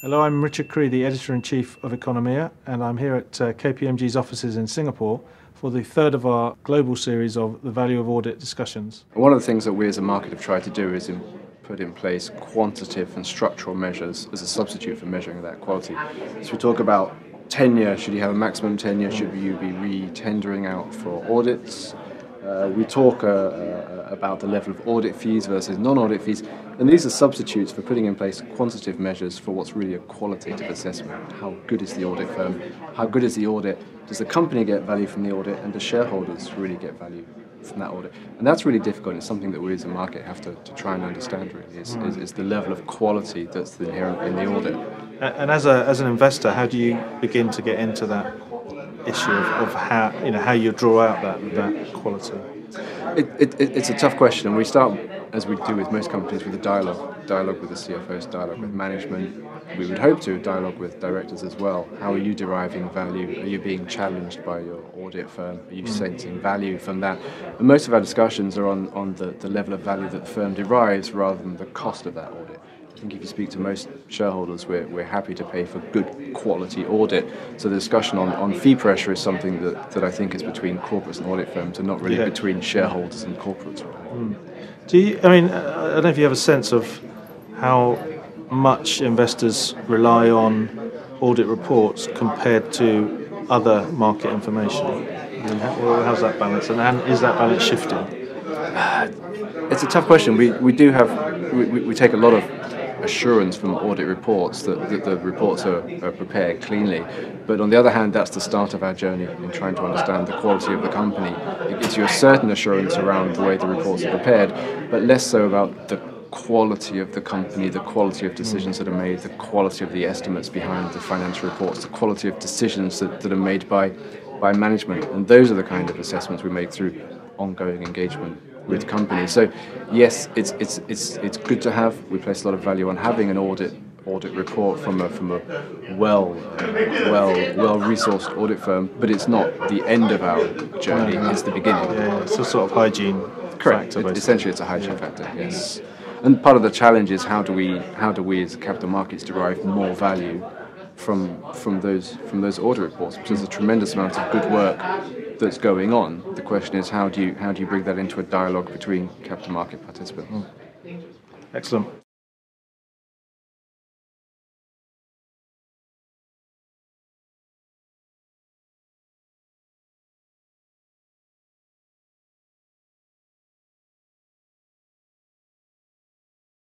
Hello, I'm Richard Cree, the Editor-in-Chief of Economia, and I'm here at KPMG's offices in Singapore for the third of our global series of the Value of Audit discussions. One of the things that we as a market have tried to do is put in place quantitative and structural measures as a substitute for measuring that quality. So we talk about tenure. Should you have a maximum tenure? Should you be re-tendering out for audits? We talk about the level of audit fees versus non-audit fees, and these are substitutes for putting in place quantitative measures for what's really a qualitative assessment. How good is the audit firm? How good is the audit? Does the company get value from the audit, and do shareholders really get value from that audit? And that's really difficult. It's something that we as a market have to try and understand really, is the level of quality that's inherent in the audit. And as an investor, how do you begin to get into that issue of how you draw out that quality? It's a tough question, and we start, as we do with most companies, with a dialogue with the CFOs, dialogue with management. We would hope to dialogue with directors as well. How are you deriving value? Are you being challenged by your audit firm? Are you sensing value from that? And most of our discussions are on the level of value that the firm derives rather than the cost of that audit. I think if you speak to most shareholders, we're happy to pay for good quality audit. So the discussion on fee pressure is something that I think is between corporates and audit firms, and not really between shareholders and corporates. I don't know if you have a sense of how much investors rely on audit reports compared to other market information. How's that balance, and is that balance shifting? It's a tough question. We take a lot of assurance from audit reports that the reports are prepared cleanly, but on the other hand, that's the start of our journey in trying to understand the quality of the company. It gives you a certain assurance around the way the reports are prepared, but less so about the quality of the company, the quality of decisions that are made, the quality of the estimates behind the financial reports, the quality of decisions that are made by management. And those are the kind of assessments we make through ongoing engagement with companies. So yes, it's good to have. We place a lot of value on having an audit report from a well resourced audit firm, but it's not the end of our journey. It's the beginning. Yeah, it's a sort of hygiene factor. Essentially, it's a hygiene factor. Yes. And part of the challenge is how do we as capital markets derive more value from those audit reports? Because there's a tremendous amount of good work that's going on. The question is how do you bring that into a dialogue between capital market participants? Excellent.